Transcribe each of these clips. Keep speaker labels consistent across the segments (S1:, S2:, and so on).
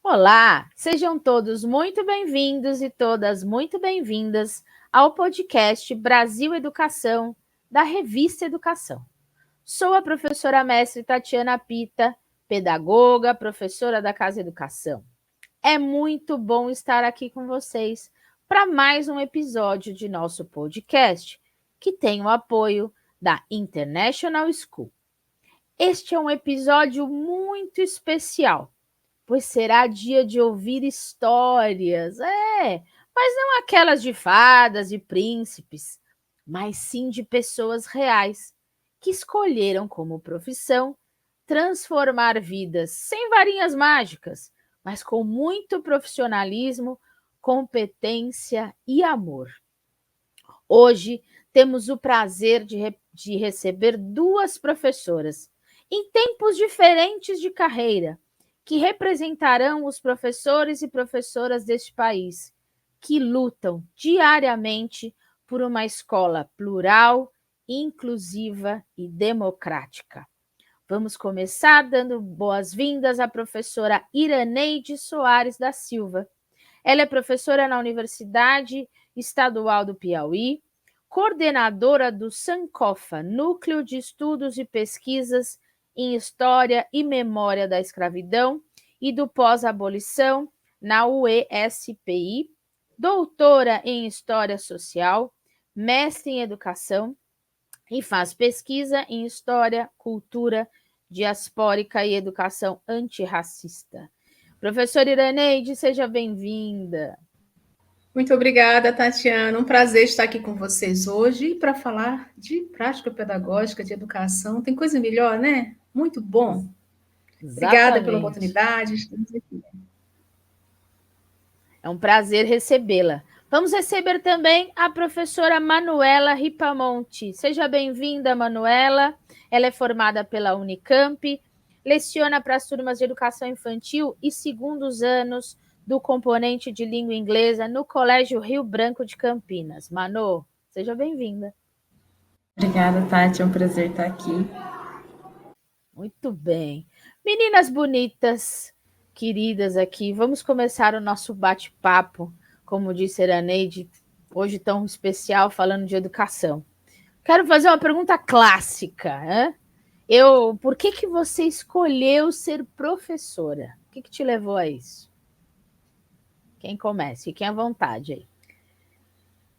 S1: Olá, sejam todos muito bem-vindos e todas muito bem-vindas ao podcast Brasil Educação, da Revista Educação. Sou a professora mestre Tatiana Pita, pedagoga, professora da Casa Educação. É muito bom estar aqui com vocês para mais um episódio de nosso podcast, que tem o apoio da International School. Este é um episódio muito especial, pois será dia de ouvir histórias, mas não aquelas de fadas e príncipes, mas sim de pessoas reais, que escolheram como profissão transformar vidas sem varinhas mágicas, mas com muito profissionalismo, competência e amor. Hoje temos o prazer de receber duas professoras, em tempos diferentes de carreira, que representarão os professores e professoras deste país, que lutam diariamente por uma escola plural, inclusiva e democrática. Vamos começar dando boas-vindas à professora Iraneide Soares da Silva. Ela é professora na Universidade Estadual do Piauí, coordenadora do Sankofa, Núcleo de Estudos e Pesquisas em História e Memória da Escravidão e do Pós-Abolição, na UESPI, doutora em História Social, mestre em Educação e faz pesquisa em História, Cultura, Diaspórica e Educação Antirracista. Professora Iraneide, seja bem-vinda.
S2: Muito obrigada, Tatiana. Um prazer estar aqui com vocês hoje para falar de prática pedagógica, de educação. Tem coisa melhor, né? Muito bom. Obrigada pela
S1: Exatamente.
S2: oportunidade. Estamos aqui.
S1: É um prazer recebê-la. Vamos receber também a professora Manuela Ripamonte. Seja bem-vinda, Manuela. Ela é formada pela Unicamp, leciona para as turmas de educação infantil e segundos anos do componente de língua inglesa no Colégio Rio Branco de Campinas. Manu, seja bem-vinda.
S3: Obrigada, Tati. É um prazer estar aqui.
S1: Muito bem. Meninas bonitas, queridas aqui, vamos começar o nosso bate-papo, como disse a Iraneide, hoje tão especial, falando de educação. Quero fazer uma pergunta clássica. Né? Por que você escolheu ser professora? O que te levou a isso? Quem começa? Fiquem à vontade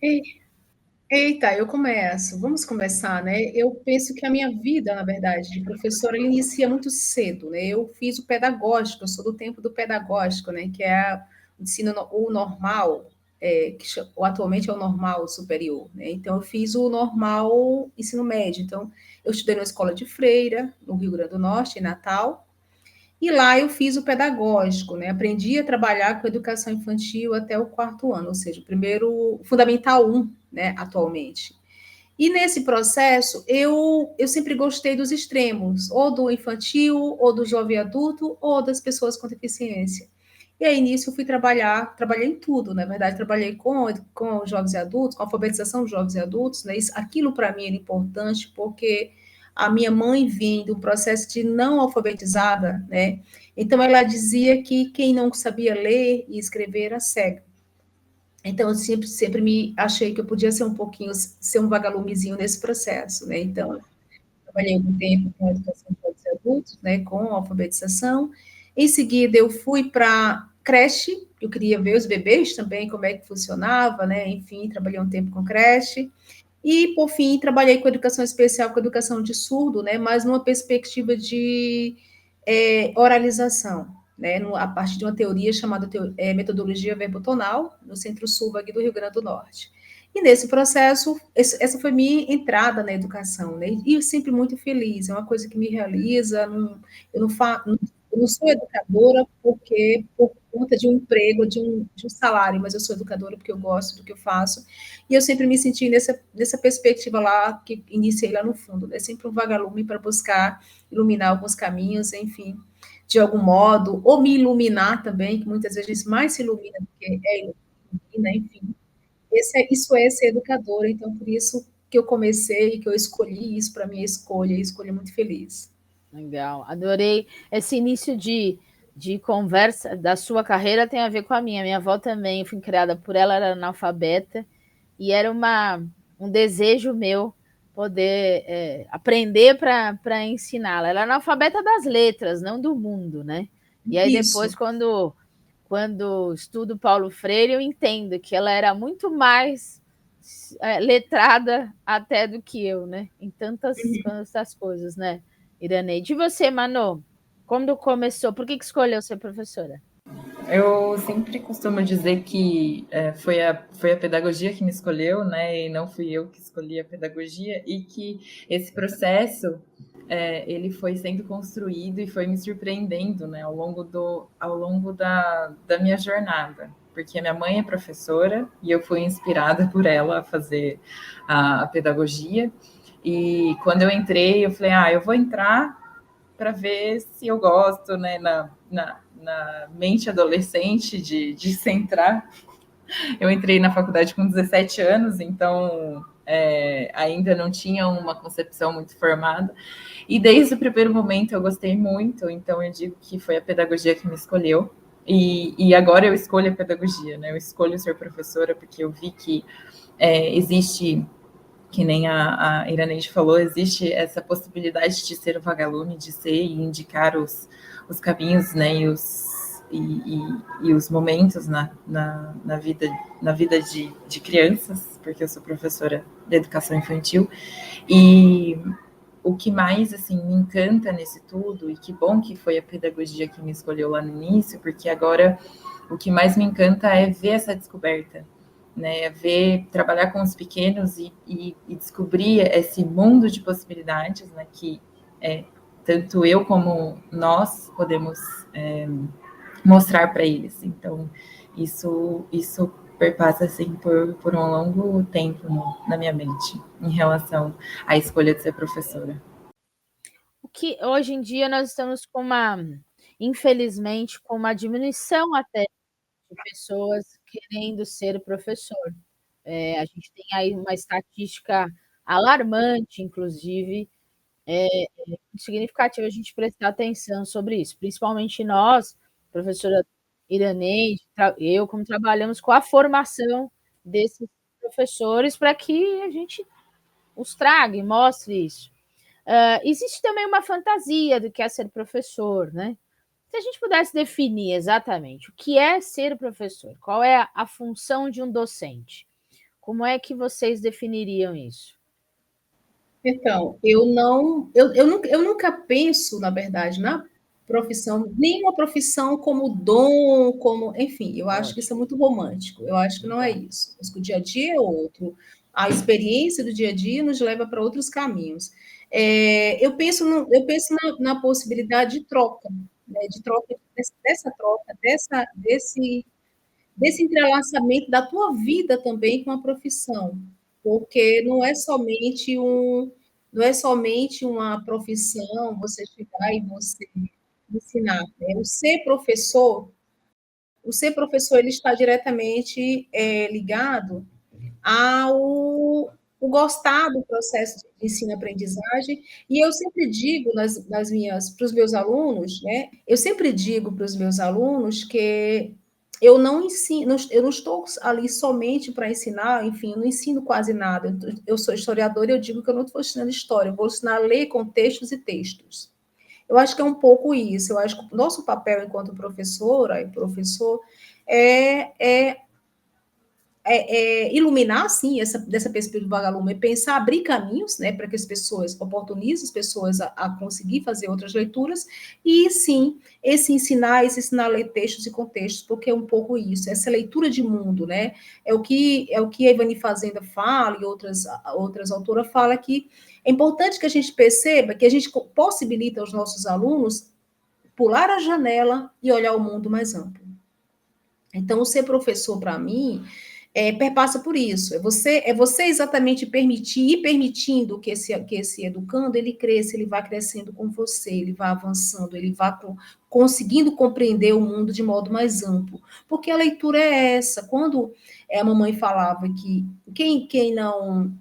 S1: aí.
S2: Eita, eu começo. Vamos começar, né? Eu penso que a minha vida, na verdade, de professora, ela inicia muito cedo, né? Eu fiz o pedagógico, eu sou do tempo do pedagógico, né? Que é o ensino o normal, atualmente é o normal superior, né? Então, eu fiz o normal ensino médio. Então, eu estudei numa escola de freira, no Rio Grande do Norte, em Natal, e lá eu fiz o pedagógico, né? Aprendi a trabalhar com educação infantil até o quarto ano, ou seja, o primeiro, Fundamental 1, né, atualmente. E nesse processo, eu sempre gostei dos extremos, ou do infantil, ou do jovem adulto, ou das pessoas com deficiência. E aí, nisso, eu fui trabalhei em tudo, na verdade, trabalhei com jovens e adultos, com alfabetização de jovens e adultos, né? Aquilo para mim era importante, porque a minha mãe vinha do processo de não alfabetizada, né? Então, ela dizia que quem não sabia ler e escrever era cego. Então, eu sempre me achei que eu podia ser um vagalumezinho nesse processo, né? Então, trabalhei um tempo com educação de jovens e adultos, né, com alfabetização. Em seguida, eu fui para creche, eu queria ver os bebês também, como é que funcionava, né? Enfim, trabalhei um tempo com creche. E, por fim, trabalhei com educação especial, com educação de surdo, né? Mas numa perspectiva de oralização, né? A partir de uma teoria chamada metodologia verbotonal, no Centro-Sul aqui do Rio Grande do Norte. E nesse processo, essa foi minha entrada na educação, né? E eu sempre muito feliz, é uma coisa que me realiza. Eu não sou educadora por conta de um emprego, de um salário, mas eu sou educadora porque eu gosto do que eu faço. E eu sempre me senti nessa perspectiva lá, que iniciei lá no fundo, né? Sempre um vagalume para buscar iluminar alguns caminhos, enfim, de algum modo, ou me iluminar também, que muitas vezes mais se ilumina do que ilumina, enfim. Isso é ser educadora, então por isso que eu comecei, que eu escolhi isso para minha escolha, e escolha muito feliz.
S1: Legal, adorei esse início de de conversa da sua carreira tem a ver com a minha. Minha avó também, fui criada por ela, era analfabeta, e era um desejo meu poder aprender para ensiná-la. Ela era analfabeta das letras, não do mundo, né? E aí depois,
S2: Isso.
S1: quando estudo Paulo Freire, eu entendo que ela era muito mais letrada até do que eu, né? Em tantas coisas, né, Iraneide? De você, Manu? Quando começou? Por que escolheu ser professora?
S3: Eu sempre costumo dizer que foi a pedagogia que me escolheu, né? E não fui eu que escolhi a pedagogia, e que esse processo ele foi sendo construído e foi me surpreendendo, né? Ao longo da minha jornada. Porque a minha mãe é professora e eu fui inspirada por ela a fazer a pedagogia. E quando eu entrei, eu falei, eu vou entrar para ver se eu gosto, né, na mente adolescente de centrar. Eu entrei na faculdade com 17 anos, então ainda não tinha uma concepção muito formada. E desde o primeiro momento eu gostei muito, então eu digo que foi a pedagogia que me escolheu. E agora eu escolho a pedagogia, né? Eu escolho ser professora porque eu vi que existe, que nem a Iraneide falou, existe essa possibilidade de ser um vagalume, de ser e indicar os caminhos, né, e os momentos na vida de crianças, porque eu sou professora de educação infantil, e o que mais, assim, me encanta nesse tudo, e que bom que foi a pedagogia que me escolheu lá no início, porque agora o que mais me encanta é ver essa descoberta, né? Ver, trabalhar com os pequenos e descobrir esse mundo de possibilidades, né? Que tanto eu como nós podemos mostrar para eles. Então, isso perpassa assim por um longo tempo na minha mente em relação à escolha de ser professora.
S1: O que hoje em dia nós estamos infelizmente, com uma diminuição até de pessoas querendo ser professor. A gente tem aí uma estatística alarmante, inclusive, significativa a gente prestar atenção sobre isso, principalmente nós, professora Iraneide, eu, como trabalhamos com a formação desses professores para que a gente os traga e mostre isso. Existe também uma fantasia do que é ser professor, né? Se a gente pudesse definir exatamente o que é ser professor, qual é a função de um docente, como é que vocês definiriam isso?
S2: Então, eu nunca penso, na verdade, na profissão, nenhuma profissão como dom, como, enfim, eu acho que isso é muito romântico. Eu acho que não é isso. Acho que o dia a dia é outro. A experiência do dia a dia nos leva para outros caminhos. Eu penso na possibilidade de troca, né, de troca, dessa troca, desse entrelaçamento da tua vida também com a profissão, porque não é somente uma profissão, você chegar e você ensinar, né? O ser professor ele está diretamente ligado ao o gostar do processo de ensino-aprendizagem, e eu sempre digo para os meus alunos, né? Eu sempre digo para os meus alunos que eu não ensino, eu não estou ali somente para ensinar, enfim, eu não ensino quase nada. Eu sou historiadora e eu digo que eu não estou ensinando história, eu vou ensinar a ler contextos e textos. Eu acho que é um pouco isso. Eu acho que o nosso papel enquanto professora e professor é iluminar, sim, dessa perspectiva do vagalume, pensar, abrir caminhos, né, para que as pessoas, oportunizem as pessoas a conseguir fazer outras leituras, e sim, esse ensinar a ler textos e contextos, porque é um pouco isso, essa leitura de mundo, né, é o que a Ivani Fazenda fala, e outras autoras falam, que é importante que a gente perceba, que a gente possibilita aos nossos alunos pular a janela e olhar o mundo mais amplo. Então, ser professor, para mim, perpassa por isso. É você exatamente permitir, ir permitindo que esse educando, ele cresça, ele vá crescendo com você, ele vá avançando, ele vá conseguindo compreender o mundo de modo mais amplo. Porque a leitura é essa. Quando a mamãe falava que quem não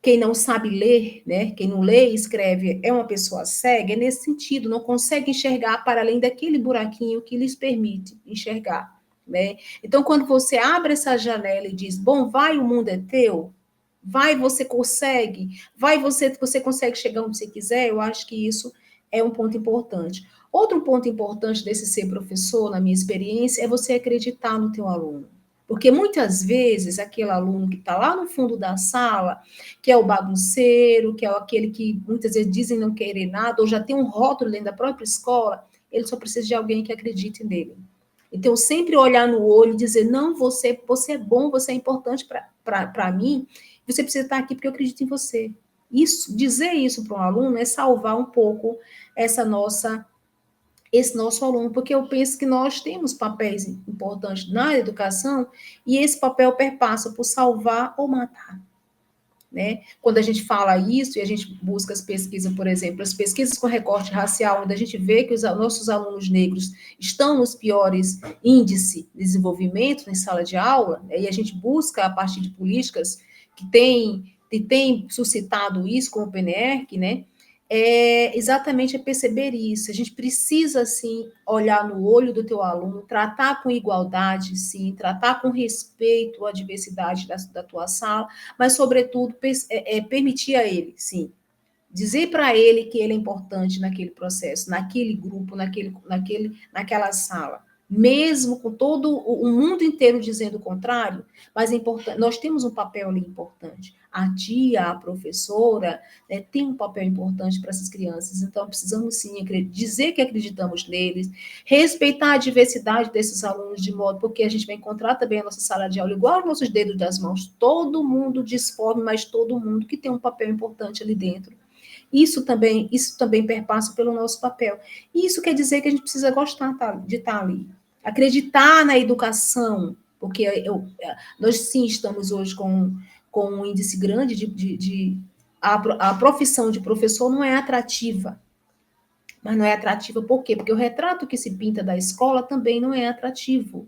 S2: quem não sabe ler, né? Quem não lê e escreve é uma pessoa cega, é nesse sentido, não consegue enxergar para além daquele buraquinho que lhes permite enxergar, né? Então, quando você abre essa janela e diz, bom, vai, o mundo é teu, vai, você consegue, vai, você consegue chegar onde você quiser, eu acho que isso é um ponto importante. Outro ponto importante desse ser professor, na minha experiência, é você acreditar no teu aluno. Porque muitas vezes aquele aluno que está lá no fundo da sala, que é o bagunceiro, que é aquele que muitas vezes dizem não querer nada, ou já tem um rótulo dentro da própria escola, ele só precisa de alguém que acredite nele. Então, sempre olhar no olho e dizer, não, você é bom, você é importante para mim, você precisa estar aqui porque eu acredito em você. Isso, dizer isso para um aluno é salvar um pouco esse nosso aluno, porque eu penso que nós temos papéis importantes na educação e esse papel perpassa por salvar ou matar. Né? Quando a gente fala isso e a gente busca as pesquisas, por exemplo, as pesquisas com recorte racial, onde a gente vê que os nossos alunos negros estão nos piores índices de desenvolvimento em sala de aula, né? E a gente busca, a partir de políticas que tem suscitado isso, como o PNR, né? Exatamente perceber isso. A gente precisa, sim, olhar no olho do teu aluno, tratar com igualdade, sim, tratar com respeito à diversidade da tua sala, mas, sobretudo, permitir a ele, sim, dizer para ele que ele é importante naquele processo, naquele grupo, naquela sala. Mesmo com todo o mundo inteiro dizendo o contrário, mas é importante, nós temos um papel ali importante. A tia, a professora, né, tem um papel importante para essas crianças, então precisamos sim dizer que acreditamos neles, respeitar a diversidade desses alunos, de modo porque a gente vai encontrar também a nossa sala de aula igual aos nossos dedos das mãos, todo mundo disforme, mas todo mundo que tem um papel importante ali dentro. Isso também perpassa pelo nosso papel. E isso quer dizer que a gente precisa gostar de estar ali. Acreditar na educação, porque nós sim estamos hoje com um índice grande a profissão de professor não é atrativa. Mas não é atrativa por quê? Porque o retrato que se pinta da escola também não é atrativo.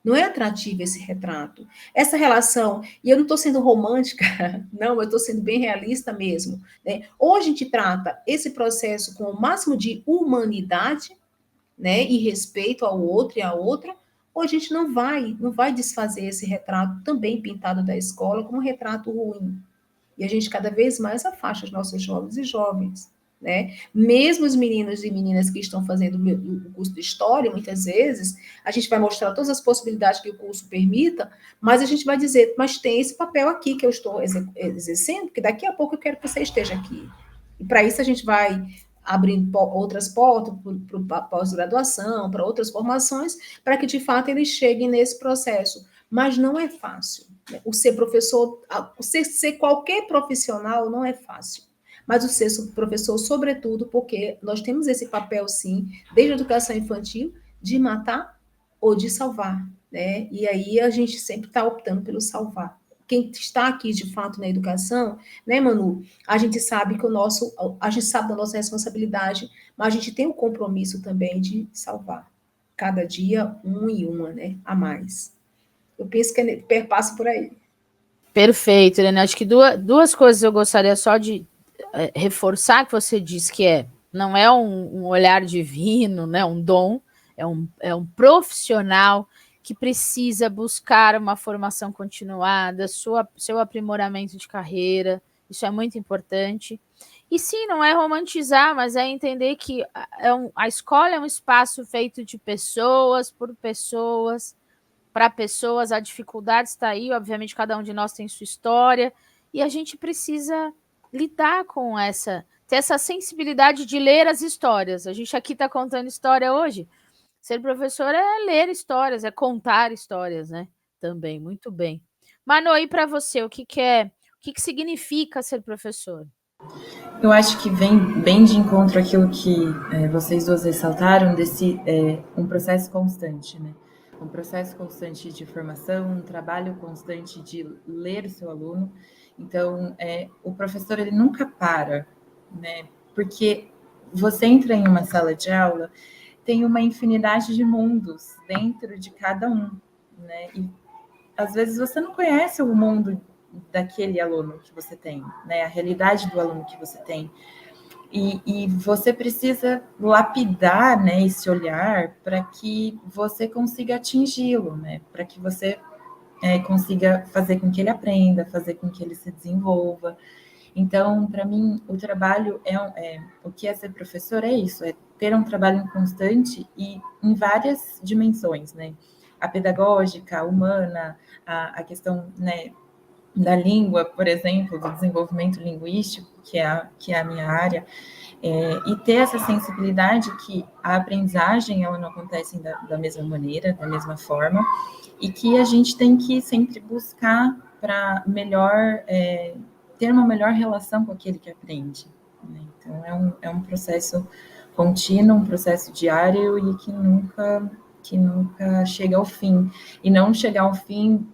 S2: Não é atrativo esse retrato. Essa relação, e eu não estou sendo romântica, não, eu estou sendo bem realista mesmo. Né? Ou a gente trata esse processo com o máximo de humanidade, né, e respeito ao outro e à outra, ou a gente não vai desfazer esse retrato também pintado da escola como um retrato ruim. E a gente cada vez mais afasta os nossos jovens e jovens. Né? Mesmo os meninos e meninas que estão fazendo o curso de História, muitas vezes, a gente vai mostrar todas as possibilidades que o curso permita, mas a gente vai dizer, mas tem esse papel aqui que eu estou exercendo, que daqui a pouco eu quero que você esteja aqui. E para isso a gente vai abrindo outras portas para pós-graduação, para outras formações, para que, de fato, eles cheguem nesse processo. Mas não é fácil. O ser professor, ser qualquer profissional não é fácil. Mas o ser professor, sobretudo, porque nós temos esse papel, sim, desde a educação infantil, de matar ou de salvar, né? E aí a gente sempre está optando pelo salvar. Quem está aqui, de fato, na educação, né, Manu? A gente sabe a gente sabe da nossa responsabilidade, mas a gente tem o compromisso também de salvar. Cada dia, um e uma, né? A mais. Eu penso que perpassa por aí.
S1: Perfeito, Helena. Acho que duas coisas eu gostaria só de reforçar que você disse que não é um olhar divino, né, um dom, é um profissional que precisa buscar uma formação continuada, seu aprimoramento de carreira, isso é muito importante. E sim, não é romantizar, mas é entender que a escola é um espaço feito de pessoas, por pessoas, para pessoas, a dificuldade está aí, obviamente cada um de nós tem sua história, e a gente precisa lidar com ter essa sensibilidade de ler as histórias. A gente aqui está contando história hoje. Ser professor é ler histórias, é contar histórias, né? Também, muito bem. Manu, e para você, o que significa ser professor?
S3: Eu acho que vem bem de encontro aquilo que vocês duas ressaltaram, desse um processo constante, né? Um processo constante de formação, um trabalho constante de ler o seu aluno. Então, o professor, ele nunca para, né? Porque você entra em uma sala de aula, tem uma infinidade de mundos dentro de cada um, né? E às vezes você não conhece o mundo daquele aluno que você tem, né? A realidade do aluno que você tem. E você precisa lapidar, né, esse olhar para que você consiga atingi-lo, né? Para que você consiga fazer com que ele aprenda, fazer com que ele se desenvolva. Então, para mim, o trabalho o que é ser professor é isso, é ter um trabalho constante e em várias dimensões, né? A pedagógica, a humana, a questão, né, da língua, por exemplo, do desenvolvimento linguístico, que é a minha área, e ter essa sensibilidade que a aprendizagem ela não acontece da mesma maneira, da mesma forma, e que a gente tem que sempre buscar para melhor ter uma melhor relação com aquele que aprende, né? Então é um processo contínuo, um processo diário e que nunca chega ao fim. E não chegar ao fim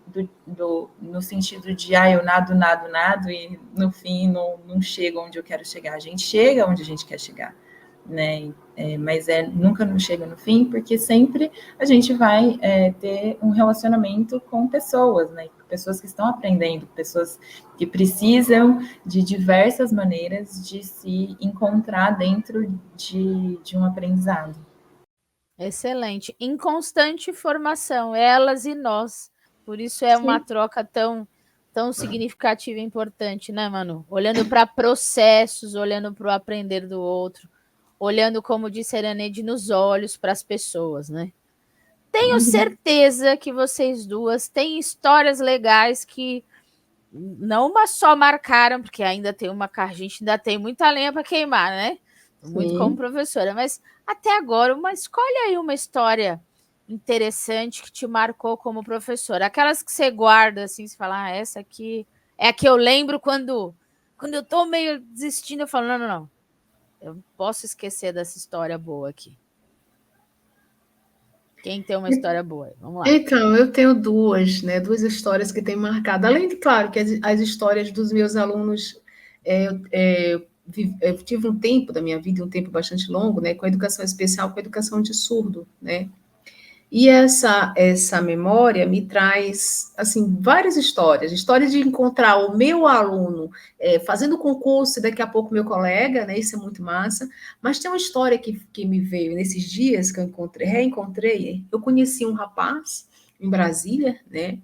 S3: no sentido de eu nado, e no fim não chego onde eu quero chegar. A gente chega onde a gente quer chegar, né? Mas nunca não chega no fim, porque sempre a gente vai ter um relacionamento com pessoas, né? Pessoas que estão aprendendo, pessoas que precisam de diversas maneiras de se encontrar dentro de um aprendizado.
S1: Excelente. Em constante formação, elas e nós. Por isso é uma troca tão significativa e importante, né, Manu? Olhando para processos, olhando para o aprender do outro, olhando, como disse a Iraneide, nos olhos para as pessoas, né? Tenho certeza que vocês duas têm histórias legais que não só marcaram, porque ainda tem a gente ainda tem muita lenha para queimar, né? Muito como professora, mas até agora, escolhe aí uma história interessante que te marcou como professora. Aquelas que você guarda, assim, você fala, essa aqui é a que eu lembro quando eu tô meio desistindo, eu falo, não, eu não posso esquecer dessa história boa aqui. Quem tem uma história boa? Vamos lá.
S2: Então, eu tenho duas histórias que têm marcado. Além de, claro, que as histórias dos meus alunos, eu tive um tempo da minha vida, um tempo bastante longo, né, com a educação especial, com a educação de surdo, né? E essa memória me traz, assim, várias histórias. História de encontrar o meu aluno fazendo concurso e daqui a pouco meu colega, né? Isso é muito massa. Mas tem uma história que me veio nesses dias que eu reencontrei. Eu conheci um rapaz em Brasília, né?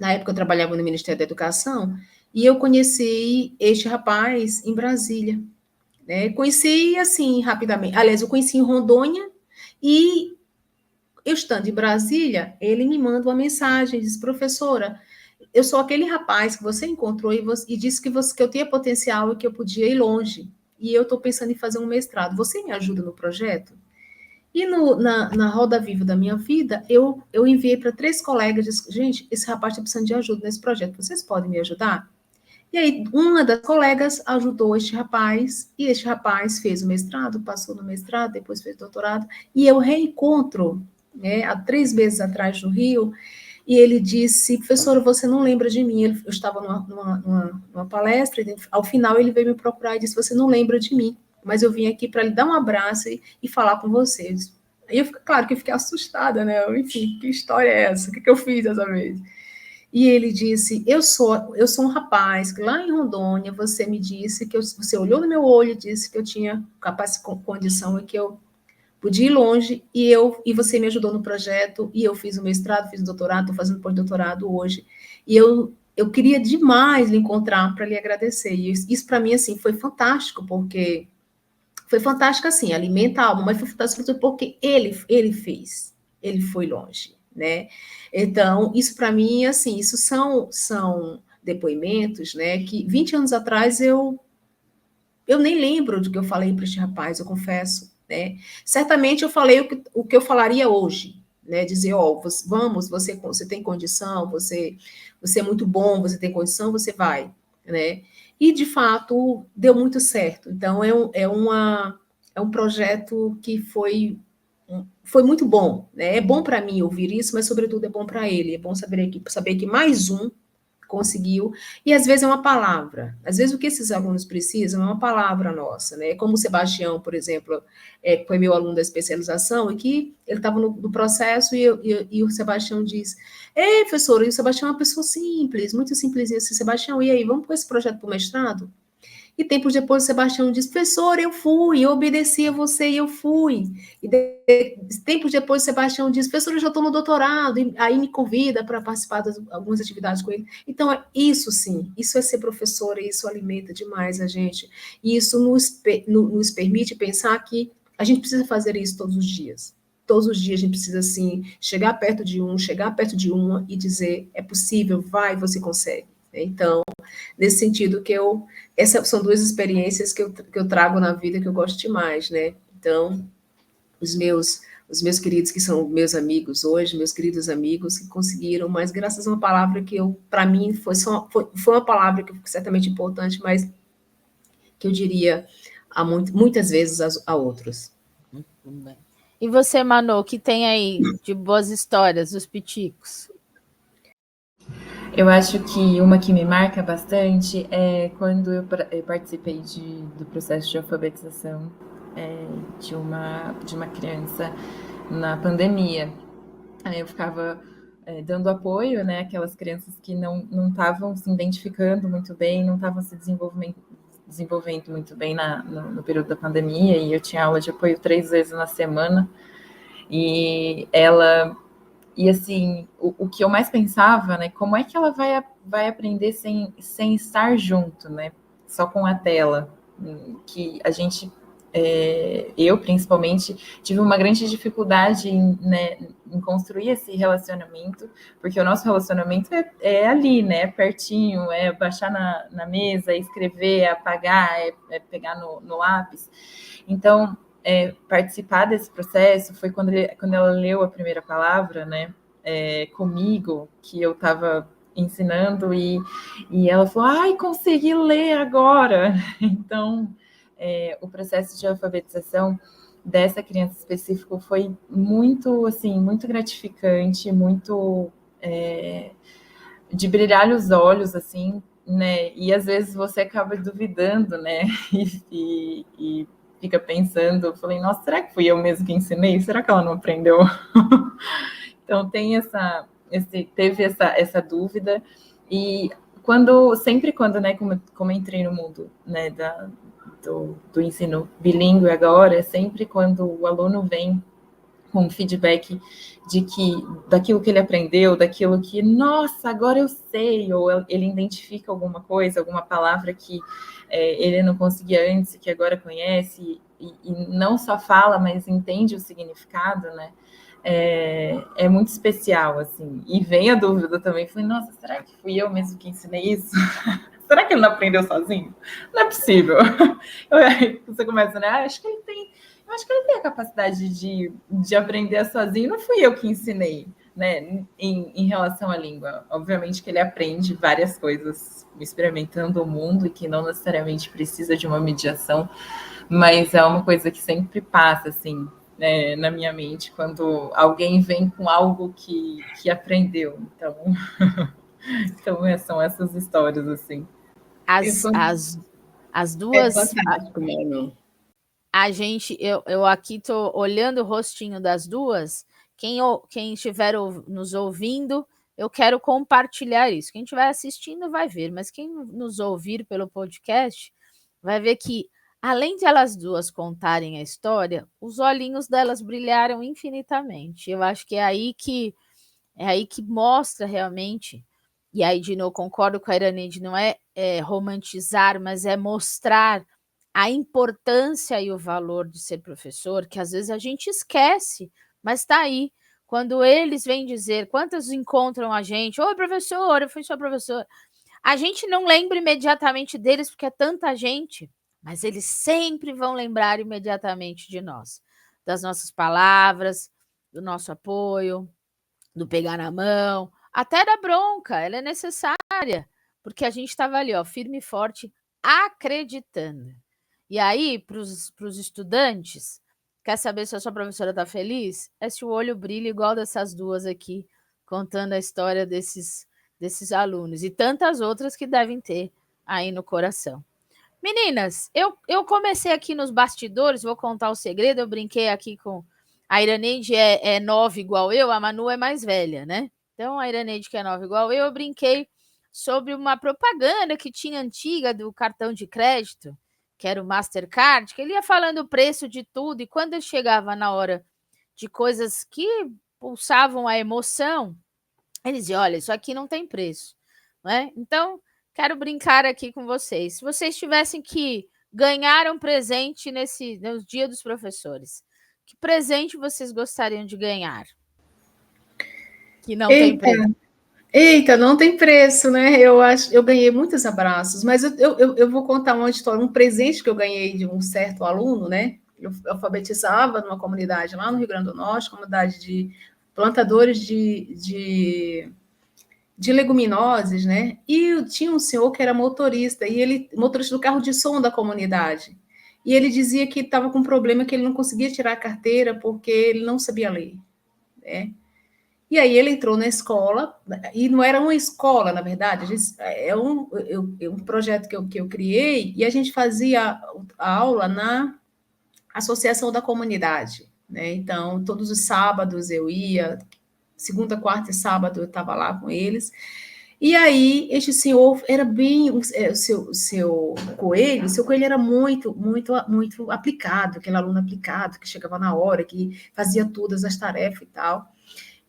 S2: Na época eu trabalhava no Ministério da Educação e eu conheci este rapaz em Brasília, né? Conheci, assim, rapidamente. Aliás, eu conheci em Rondônia e eu estando em Brasília, ele me manda uma mensagem, diz, professora, eu sou aquele rapaz que você encontrou e disse que eu tinha potencial e que eu podia ir longe. E eu estou pensando em fazer um mestrado. Você me ajuda no projeto? E na roda viva da minha vida, eu enviei para 3 colegas, disse, gente, esse rapaz está precisando de ajuda nesse projeto, vocês podem me ajudar? E aí, uma das colegas ajudou este rapaz, e este rapaz fez o mestrado, passou no mestrado, depois fez doutorado, e eu reencontro, né, há 3 meses atrás no Rio, e ele disse, professora, você não lembra de mim? Eu estava numa palestra, e ao final ele veio me procurar e disse, você não lembra de mim, mas eu vim aqui para lhe dar um abraço e falar com vocês. Aí claro que eu fiquei assustada, né? Enfim, que história é essa? O que eu fiz dessa vez? E ele disse, eu sou um rapaz que lá em Rondônia você me disse você olhou no meu olho e disse que eu tinha condição e que eu podia ir longe e você me ajudou no projeto e eu fiz o mestrado, fiz o doutorado, estou fazendo pós-doutorado hoje e eu queria demais lhe encontrar para lhe agradecer. E isso para mim assim foi fantástico porque foi fantástico assim, alimenta a alma, mas foi fantástico porque ele fez, ele foi longe, né? Então, isso para mim, assim, isso são depoimentos, né, que 20 anos atrás eu nem lembro do que eu falei para este rapaz, eu confesso, né? Certamente eu falei o que eu falaria hoje, né? Dizer, vamos, você tem condição, você é muito bom, você tem condição, você vai, né? E de fato deu muito certo. Então é um projeto que foi muito bom, né? É bom para mim ouvir isso, mas sobretudo é bom para ele. É bom saber que mais um conseguiu, e às vezes é uma palavra, às vezes o que esses alunos precisam é uma palavra nossa, né? Como o Sebastião, por exemplo, foi meu aluno da especialização, e que ele estava no processo, e o Sebastião diz, ei, professor, e o Sebastião é uma pessoa simples, muito simplesinha, assim, Sebastião, e aí, vamos com esse projeto para o mestrado? E tempos depois o Sebastião diz, professor, eu fui, eu obedeci a você e eu fui. Tempos depois o Sebastião diz, professor, eu já estou no doutorado, e aí me convida para participar de algumas atividades com ele. Então, isso sim, isso é ser professor, e isso alimenta demais a gente. E isso nos permite pensar que a gente precisa fazer isso todos os dias. Todos os dias a gente precisa, assim, chegar perto de uma e dizer, é possível, vai, você consegue. Então, nesse sentido essas são duas experiências que eu trago na vida que eu gosto demais, né? Então, os meus queridos que são meus amigos hoje, meus queridos amigos que conseguiram, mas graças a uma palavra que para mim foi uma palavra que foi certamente importante, mas que eu diria muitas vezes a outros.
S1: Muito bem. E você, Manu, que tem aí de boas histórias dos piticos?
S3: Eu acho que uma que me marca bastante é quando eu participei do processo de alfabetização de uma criança na pandemia. Eu ficava dando apoio, né, àquelas crianças que não estavam se identificando muito bem, não estavam se desenvolvendo muito bem no período da pandemia, e eu tinha aula de apoio 3 vezes na semana, e assim, o que eu mais pensava, né, como é que ela vai aprender sem estar junto, né, só com a tela, que a gente, eu principalmente, tive uma grande dificuldade em construir esse relacionamento, porque o nosso relacionamento é ali, né, pertinho, é baixar na mesa, é escrever, é apagar, é pegar no lápis. Então, participar desse processo foi quando ela leu a primeira palavra, né, comigo, que eu estava ensinando, e ela falou, ai, consegui ler agora. Então, o processo de alfabetização dessa criança específica foi muito, assim, muito gratificante, muito de brilhar os olhos, assim, né, e às vezes você acaba duvidando, né, e fica pensando, eu falei, nossa, será que fui eu mesmo que ensinei? Será que ela não aprendeu? Então teve essa dúvida, e sempre quando, né, como eu entrei no mundo, né, do ensino bilíngue agora, sempre quando o aluno vem com feedback daquilo que ele aprendeu, daquilo que, nossa, agora eu sei, ou ele identifica alguma coisa, alguma palavra que ele não conseguia antes, que agora conhece, e não só fala, mas entende o significado, né? É muito especial, assim. E vem a dúvida também, falei, nossa, será que fui eu mesmo que ensinei isso? Será que ele não aprendeu sozinho? Não é possível. Você começa, né? Acho que ele tem a capacidade de aprender sozinho. Não fui eu que ensinei, né? Em relação à língua. Obviamente que ele aprende várias coisas experimentando o mundo, e que não necessariamente precisa de uma mediação, mas é uma coisa que sempre passa, assim, na minha mente, quando alguém vem com algo que aprendeu. Então são essas histórias, assim.
S1: As duas.
S2: Fantástico, Manu.
S1: Eu aqui estou olhando o rostinho das duas. Quem estiver nos ouvindo, eu quero compartilhar isso. Quem estiver assistindo vai ver, mas quem nos ouvir pelo podcast vai ver que, além de elas duas contarem a história, os olhinhos delas brilharam infinitamente. Eu acho que é aí que mostra realmente. E aí, de novo, concordo com a Iraneide, não é romantizar, mas é mostrar a importância e o valor de ser professor, que às vezes a gente esquece, mas está aí. Quando eles vêm dizer, quantos encontram a gente, oi, professor, eu fui sua professora. A gente não lembra imediatamente deles, porque é tanta gente, mas eles sempre vão lembrar imediatamente de nós, das nossas palavras, do nosso apoio, do pegar na mão, até da bronca, ela é necessária, porque a gente estava ali, ó, firme e forte, acreditando. E aí, para os estudantes, quer saber se a sua professora está feliz? É se o olho brilha igual dessas duas aqui, contando a história desses desses alunos e tantas outras que devem ter aí no coração. Meninas, eu comecei aqui nos bastidores, vou contar o segredo, eu brinquei aqui com... A Iraneide é 9 igual eu, a Manu é mais velha, né? Então, a Iraneide, que é 9 igual eu brinquei sobre uma propaganda que tinha antiga do cartão de crédito, que era o Mastercard, que ele ia falando o preço de tudo, e quando ele chegava na hora de coisas que pulsavam a emoção, ele dizia, olha, isso aqui não tem preço, não é? Então, quero brincar aqui com vocês. Se vocês tivessem que ganhar um presente no Dia dos Professores, que presente vocês gostariam de ganhar? Que não tem preço.
S2: Eita, não tem preço, né? Eu ganhei muitos abraços, mas eu vou contar uma história, um presente que eu ganhei de um certo aluno, né? Eu alfabetizava numa comunidade lá no Rio Grande do Norte, comunidade de plantadores de leguminosas, né? E tinha um senhor que era motorista, motorista do carro de som da comunidade. E ele dizia que estava com um problema que ele não conseguia tirar a carteira porque ele não sabia ler, né? E aí ele entrou na escola, e não era uma escola, na verdade, é um projeto que eu criei, e a gente fazia a aula na associação da comunidade, né? Então, todos os sábados eu ia, segunda, quarta e sábado eu estava lá com eles, e aí este senhor era bem, o seu coelho era muito, muito, muito aplicado, aquele aluno aplicado, que chegava na hora, que fazia todas as tarefas e tal.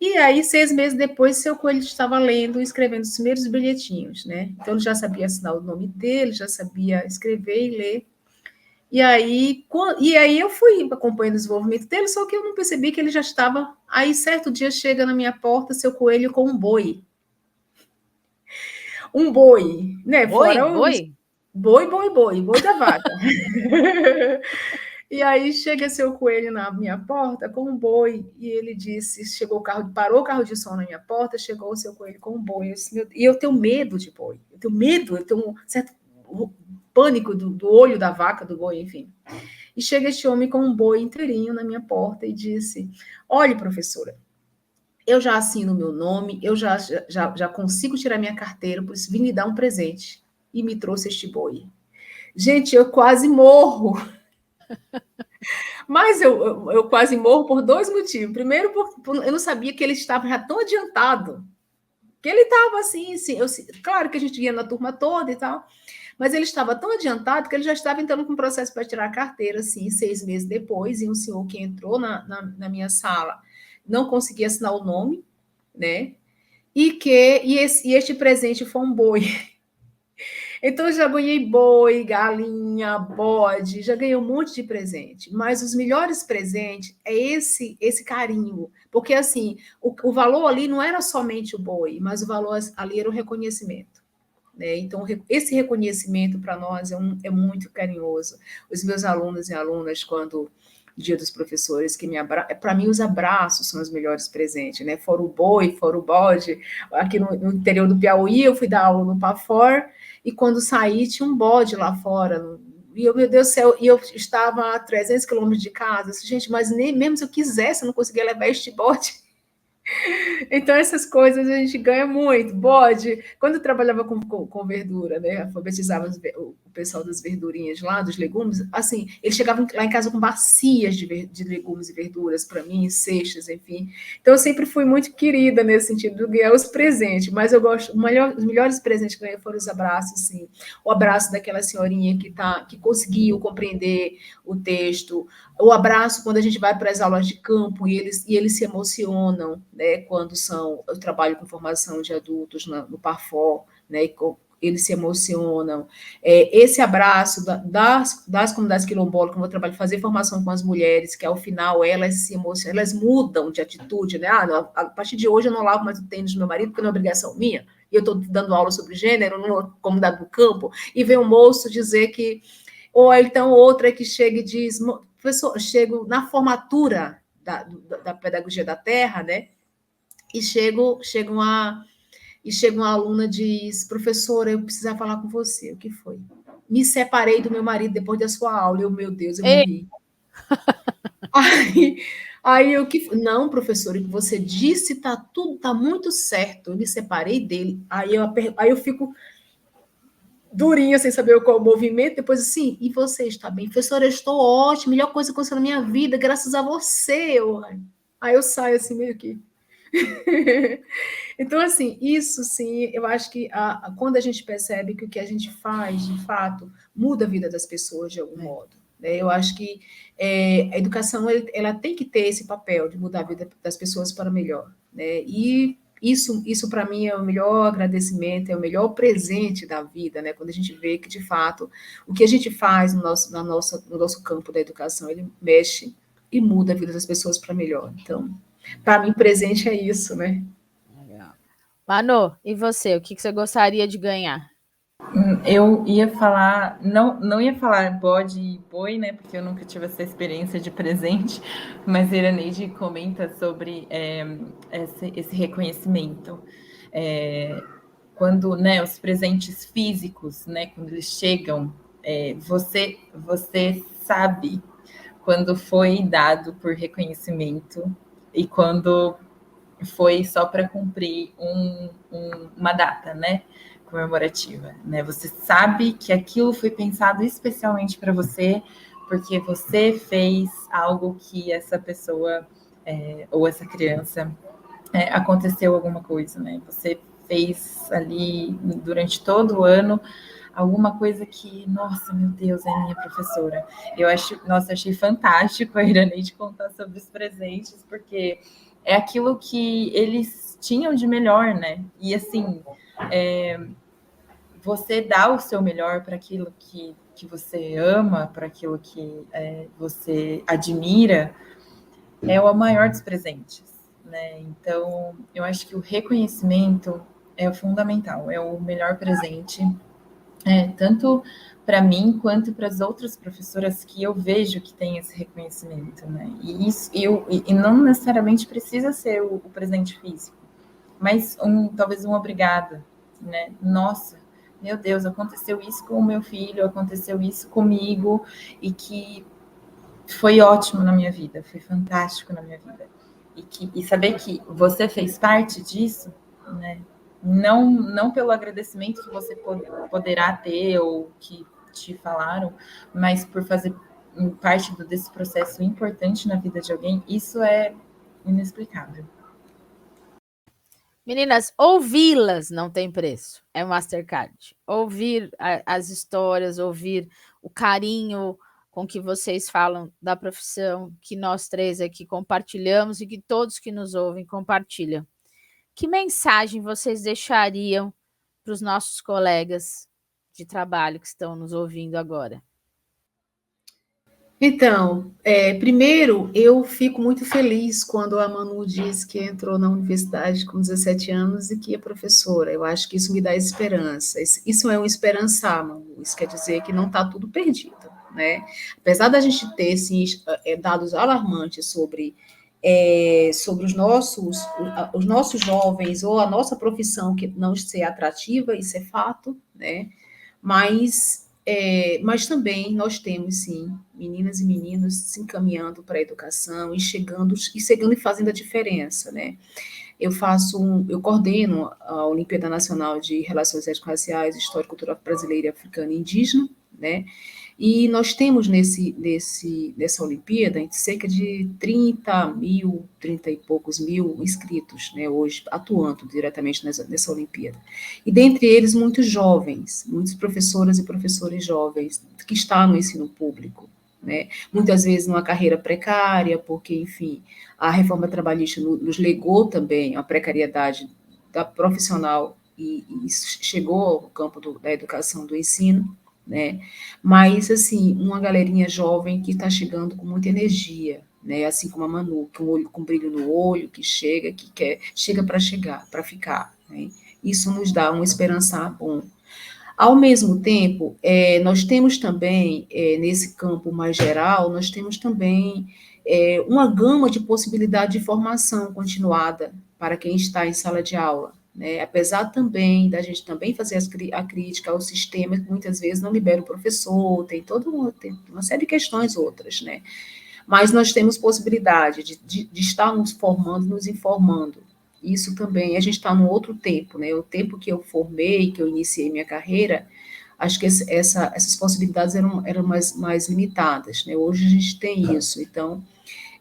S2: E aí, 6 meses depois, seu coelho estava lendo e escrevendo os primeiros bilhetinhos, né? Então, ele já sabia assinar o nome dele, já sabia escrever e ler. E aí eu fui acompanhando o desenvolvimento dele, só que eu não percebi que ele já estava... Aí, certo dia, chega na minha porta seu coelho com um boi. Um boi, né?
S1: Boi, boi?
S2: Boi da vaca. E aí chega seu coelho na minha porta com um boi, e ele disse, parou o carro de som na minha porta, chegou o seu coelho com um boi. E eu tenho medo de boi, eu tenho um certo pânico do olho da vaca, do boi, enfim. E chega este homem com um boi inteirinho na minha porta e disse, olhe, professora, eu já assino meu nome, eu já consigo tirar minha carteira, por isso vim lhe dar um presente. E me trouxe este boi. Gente, eu quase morro. Mas eu quase morro por 2 motivos. Primeiro, eu não sabia que ele estava já tão adiantado. Que ele estava assim, claro que a gente ia na turma toda e tal, mas ele estava tão adiantado que ele já estava entrando com um processo para tirar a carteira, assim, 6 meses depois, e um senhor que entrou na minha sala não conseguia assinar o nome, né? E este presente foi um boi. Então, eu já ganhei boi, galinha, bode, já ganhei um monte de presente. Mas os melhores presentes é esse carinho. Porque, assim, o valor ali não era somente o boi, mas o valor ali era o reconhecimento. Né? Então, esse reconhecimento para nós é muito carinhoso. Os meus alunos e alunas, quando... Dia dos Professores, para mim os abraços são os melhores presentes, né? Fora o boi, fora o bode. Aqui no interior do Piauí, eu fui dar aula no Pafor, e quando saí, tinha um bode lá fora. E eu, meu Deus do céu, e eu estava a 300 quilômetros de casa. Gente, mas nem mesmo se eu quisesse, eu não conseguia levar este bode. Então, essas coisas a gente ganha muito. Bode, quando eu trabalhava com verdura, né? Alfabetizava o pessoal das verdurinhas lá, dos legumes, assim, eles chegavam lá em casa com bacias de legumes e verduras para mim, cestas, enfim. Então, eu sempre fui muito querida nesse sentido de ganhar os presentes, mas eu gosto, os melhores presentes que eu ganhei foram os abraços, sim. O abraço daquela senhorinha que conseguiu compreender o texto, o abraço quando a gente vai para as aulas de campo e eles se emocionam, né, quando eu trabalho com formação de adultos no Parfor, né, e eles se emocionam. Esse abraço das comunidades quilombolas, como eu trabalho, fazer formação com as mulheres, que ao final elas se emocionam, elas mudam de atitude, né? A partir de hoje eu não lavo mais o tênis do meu marido, porque não é obrigação minha, e eu estou dando aula sobre gênero numa comunidade do campo, e vem um moço dizer que... Ou então outra que chega e diz... Professor, chego na formatura da pedagogia da terra, né? E chega uma aluna e diz, professora, eu precisava falar com você. O que foi? Me separei do meu marido depois da sua aula. Meu Deus, eu morri. Aí não, professor, o que você disse tá tudo, tá muito certo. Eu me separei dele. Aí eu fico durinha sem saber qual o movimento. Depois assim, e você está bem? Professora, eu estou ótima, melhor coisa que aconteceu na minha vida, graças a você. Aí eu saio assim meio que. Então, assim, isso sim, eu acho que quando a gente percebe que o que a gente faz, de fato, muda a vida das pessoas de algum modo. Né? Eu acho que a educação ela tem que ter esse papel de mudar a vida das pessoas para melhor. Né? E isso para mim é o melhor agradecimento, é o melhor presente da vida, né? Quando a gente vê que, de fato, o que a gente faz no nosso campo da educação, ele mexe e muda a vida das pessoas para melhor. Então, para mim, presente é isso, né?
S1: Legal. Manu, e você? O que você gostaria de ganhar?
S3: Eu ia falar, não ia falar bode e boi, né? Porque eu nunca tive essa experiência de presente, mas a Iraneide comenta sobre esse reconhecimento. Quando, né, os presentes físicos, né, quando eles chegam, você sabe quando foi dado por reconhecimento e quando foi só para cumprir uma data, né, comemorativa, né? Você sabe que aquilo foi pensado especialmente para você, porque você fez algo que essa pessoa ou essa criança aconteceu alguma coisa, né? Você fez ali durante todo o ano alguma coisa que, nossa, meu Deus, é minha professora. Achei fantástico a Iraneide contar sobre os presentes, porque é aquilo que eles tinham de melhor, né? E assim, você dá o seu melhor para aquilo que você ama, para aquilo que você admira, é o maior dos presentes, né? Então, eu acho que o reconhecimento é fundamental, é o melhor presente, tanto para mim quanto para as outras professoras que eu vejo que têm esse reconhecimento, né? E não necessariamente precisa ser o presente físico, mas talvez um obrigada, né? Nossa, meu Deus, aconteceu isso com o meu filho, aconteceu isso comigo, e que foi ótimo na minha vida, foi fantástico na minha vida. E saber que você fez parte disso, né? Não pelo agradecimento que você poderá ter ou que te falaram, mas por fazer parte desse processo importante na vida de alguém, isso é inexplicável.
S1: Meninas, ouvi-las não tem preço. É Mastercard. Ouvir as histórias, ouvir o carinho com que vocês falam da profissão, que nós três aqui compartilhamos e que todos que nos ouvem compartilham. Que mensagem vocês deixariam para os nossos colegas de trabalho que estão nos ouvindo agora?
S2: Então, primeiro, eu fico muito feliz quando a Manu diz que entrou na universidade com 17 anos e que é professora. Eu acho que isso me dá esperança. Isso é um esperançar, Manu. Isso quer dizer que não está tudo perdido, né? Apesar da gente ter assim, dados alarmantes sobre os nossos jovens ou a nossa profissão que não ser atrativa, isso é fato, né? Mas também nós temos, sim, meninas e meninos se encaminhando para a educação e chegando e fazendo a diferença, né? Eu coordeno a Olimpíada Nacional de Relações Étnico-Raciais, História e Cultura Brasileira, Africana e Indígena, né? E nós temos nessa Olimpíada cerca de 30 e poucos mil inscritos, né, hoje, atuando diretamente nessa Olimpíada. E dentre eles, muitos jovens, muitos professoras e professores jovens que estão no ensino público, né? Muitas vezes numa carreira precária, porque, enfim, a reforma trabalhista nos legou também a precariedade da profissional e isso chegou ao campo da educação, do ensino, né? Mas, assim, uma galerinha jovem que está chegando com muita energia, né? Assim como a Manu, com brilho no olho, que chega para chegar, para ficar, né? Isso nos dá uma esperança bom. Ao mesmo tempo, nós temos também, nesse campo mais geral, nós temos também uma gama de possibilidade de formação continuada para quem está em sala de aula, né? Apesar também da gente também fazer a crítica ao sistema, que muitas vezes não libera o professor, tem uma série de questões outras, né? mas nós temos possibilidade de estar nos formando, nos informando. Isso também, a gente está num outro tempo, né? O tempo que eu formei, que eu iniciei minha carreira, acho que essas possibilidades eram mais limitadas, né? Hoje a gente tem isso, então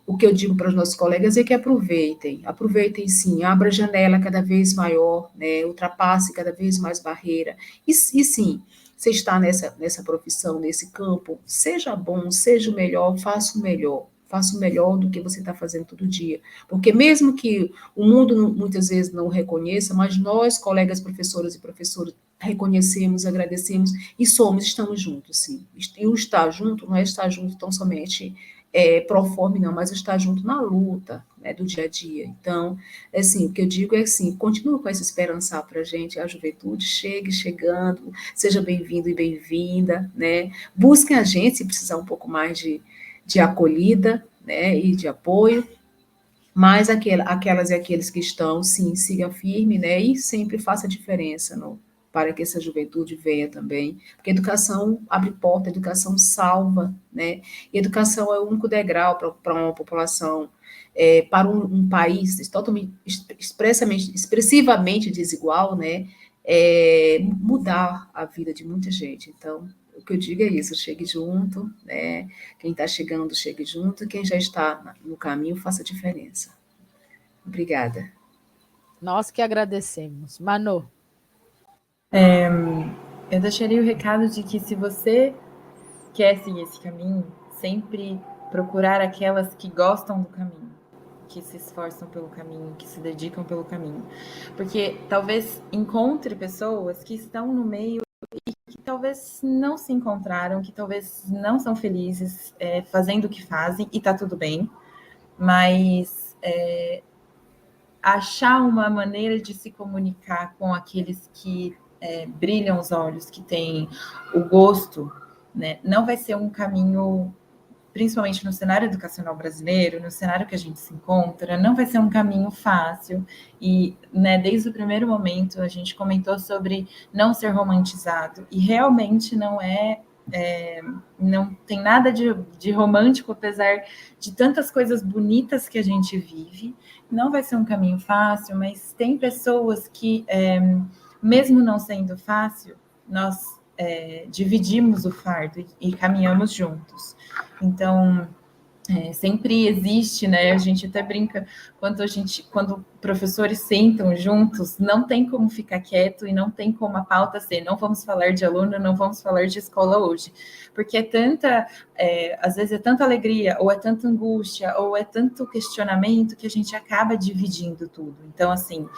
S2: o que eu digo para os nossos colegas é que aproveitem sim, abra a janela cada vez maior, né, ultrapasse cada vez mais barreira, e sim, você está nessa profissão, nesse campo, seja bom, seja o melhor, faça o melhor do que você está fazendo todo dia, porque mesmo que o mundo muitas vezes não reconheça, mas nós, colegas professoras e professores, reconhecemos, agradecemos e estamos juntos, sim, e o estar junto não é estar junto tão somente pro forma, não, mas estar junto na luta, né, do dia a dia. Então, assim, o que eu digo é assim, continua com essa esperança para a gente, a juventude chegue chegando, seja bem-vindo e bem-vinda, né? Busquem a gente se precisar um pouco mais de acolhida, né, e de apoio, mas aquelas e aqueles que estão, sim, sigam firme, né, e sempre faça a diferença para que essa juventude venha também, porque educação abre porta, educação salva, né, e educação é o único degrau para uma população, para um país totalmente, expressivamente desigual, né, mudar a vida de muita gente. Então, o que eu digo é isso, chegue junto, né? Quem está chegando, chegue junto, quem já está no caminho, faça a diferença. Obrigada.
S1: Nós que agradecemos. Manu.
S3: Eu deixaria o recado de que se você quer seguir esse caminho, sempre procurar aquelas que gostam do caminho, que se esforçam pelo caminho, que se dedicam pelo caminho. Porque talvez encontre pessoas que estão no meio e que talvez não se encontraram, que talvez não são felizes fazendo o que fazem, e tá tudo bem, mas achar uma maneira de se comunicar com aqueles que brilham os olhos, que têm o gosto, né? Não vai ser um caminho, principalmente no cenário educacional brasileiro, no cenário que a gente se encontra, não vai ser um caminho fácil. E, né, desde o primeiro momento, a gente comentou sobre não ser romantizado, e realmente não não tem nada de romântico, apesar de tantas coisas bonitas que a gente vive. Não vai ser um caminho fácil, mas tem pessoas que, mesmo não sendo fácil, nós dividimos o fardo e caminhamos juntos. Então, sempre existe, né? A gente até brinca, quando professores sentam juntos, não tem como ficar quieto e não tem como a pauta ser, não vamos falar de aluno, não vamos falar de escola hoje, porque às vezes é tanta alegria, ou é tanta angústia, ou é tanto questionamento que a gente acaba dividindo tudo. Então, assim,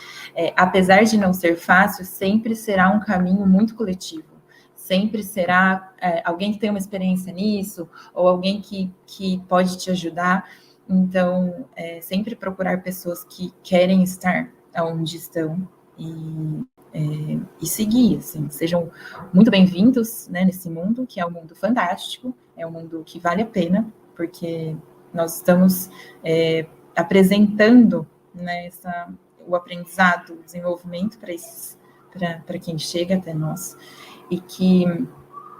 S3: apesar de não ser fácil, sempre será um caminho muito coletivo. Sempre será alguém que tem uma experiência nisso, ou alguém que pode te ajudar. Então, sempre procurar pessoas que querem estar onde estão e seguir, assim, sejam muito bem-vindos, né, nesse mundo, que é um mundo fantástico, é um mundo que vale a pena, porque nós estamos apresentando, né, o aprendizado, o desenvolvimento para quem chega até nós, e que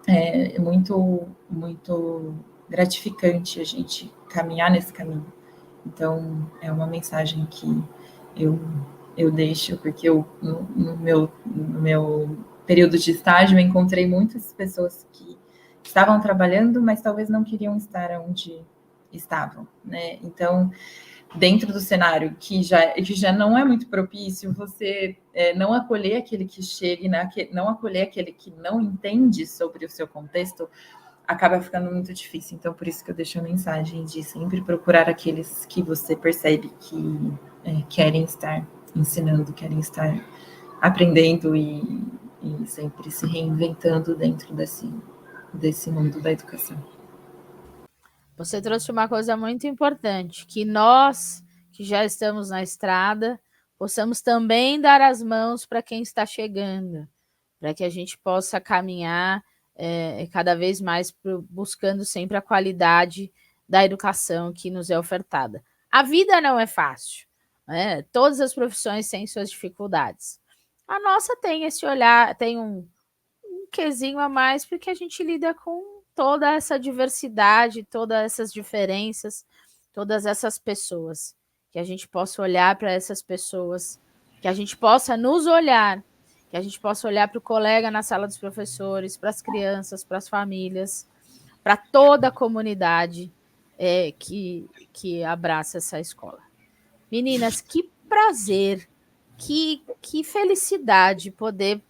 S3: é muito, muito gratificante a gente caminhar nesse caminho. Então, é uma mensagem que eu deixo, porque no meu período de estágio, eu encontrei muitas pessoas que estavam trabalhando, mas talvez não queriam estar onde estavam, né? Então, dentro do cenário que já não é muito propício, você não acolher aquele que chega, não acolher aquele que não entende sobre o seu contexto, acaba ficando muito difícil. Então, por isso que eu deixo a mensagem de sempre procurar aqueles que você percebe que querem estar ensinando, querem estar aprendendo e sempre se reinventando dentro desse mundo da educação.
S1: Você trouxe uma coisa muito importante, que nós, que já estamos na estrada, possamos também dar as mãos para quem está chegando, para que a gente possa caminhar cada vez mais buscando sempre a qualidade da educação que nos é ofertada. A vida não é fácil, né? Todas as profissões têm suas dificuldades. A nossa tem esse olhar, tem um quesinho a mais, porque a gente lida com toda essa diversidade, todas essas diferenças, todas essas pessoas. Que a gente possa olhar para essas pessoas, que a gente possa nos olhar, que a gente possa olhar para o colega na sala dos professores, para as crianças, para as famílias, para toda a comunidade que abraça essa escola. Meninas, que prazer, que felicidade poder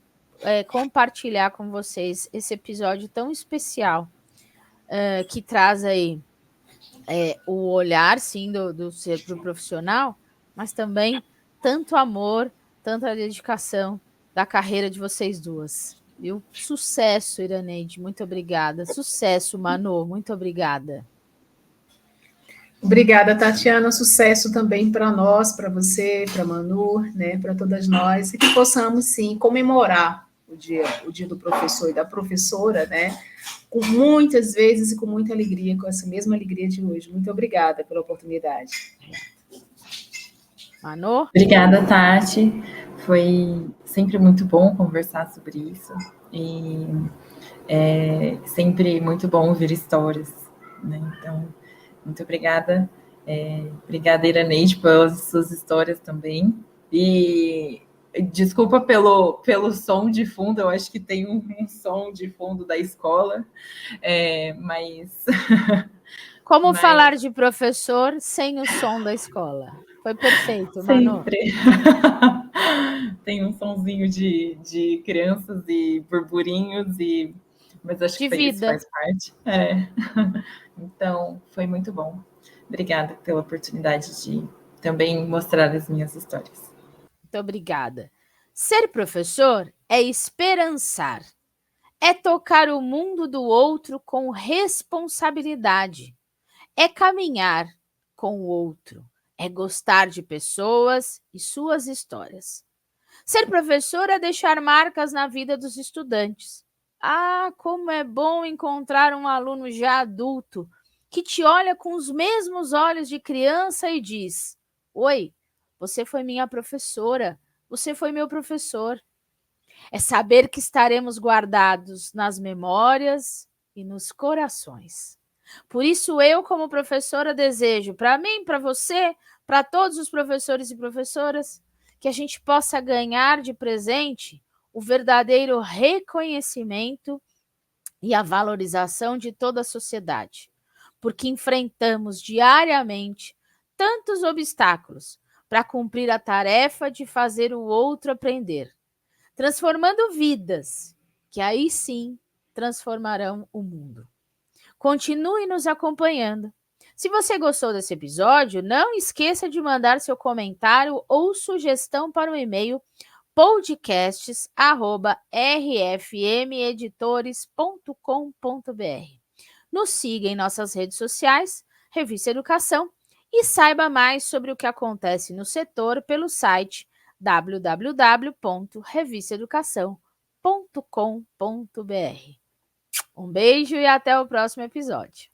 S1: compartilhar com vocês esse episódio tão especial que traz aí o olhar, sim, do ser pro profissional, mas também tanto amor, tanta dedicação da carreira de vocês duas. Viu? Sucesso, Iraneide, muito obrigada. Sucesso, Manu, muito obrigada.
S2: Obrigada, Tatiana. Sucesso também para nós, para você, para Manu, né, para todas nós, e que possamos, sim, comemorar o dia do professor e da professora, né, com muitas vezes e com muita alegria, com essa mesma alegria de hoje. Muito obrigada pela oportunidade.
S1: Manu?
S3: Obrigada, Tati. Foi sempre muito bom conversar sobre isso. E é sempre muito bom ouvir histórias, né? Então, muito obrigada. Obrigada, Iraneide, pelas suas histórias também. E desculpa pelo som de fundo, eu acho que tem um som de fundo da escola, mas...
S1: Como falar de professor sem o som da escola? Foi perfeito, Manu.
S3: Sempre. Tem um sonzinho de crianças e burburinhos, mas acho que isso faz parte. Então, foi muito bom. Obrigada pela oportunidade de também mostrar as minhas histórias.
S1: Muito obrigada. Ser professor é esperançar, é tocar o mundo do outro com responsabilidade, é caminhar com o outro, é gostar de pessoas e suas histórias. Ser professor é deixar marcas na vida dos estudantes. Ah, como é bom encontrar um aluno já adulto que te olha com os mesmos olhos de criança e diz: "Oi, você foi minha professora, você foi meu professor." É saber que estaremos guardados nas memórias e nos corações. Por isso, eu, como professora, desejo para mim, para você, para todos os professores e professoras, que a gente possa ganhar de presente o verdadeiro reconhecimento e a valorização de toda a sociedade, porque enfrentamos diariamente tantos obstáculos para cumprir a tarefa de fazer o outro aprender, transformando vidas, que aí sim transformarão o mundo. Continue nos acompanhando. Se você gostou desse episódio, não esqueça de mandar seu comentário ou sugestão para o e-mail podcasts@rfmeditores.com.br. Nos siga em nossas redes sociais, Revista Educação, e saiba mais sobre o que acontece no setor pelo site www.revistaeducação.com.br. Um beijo e até o próximo episódio.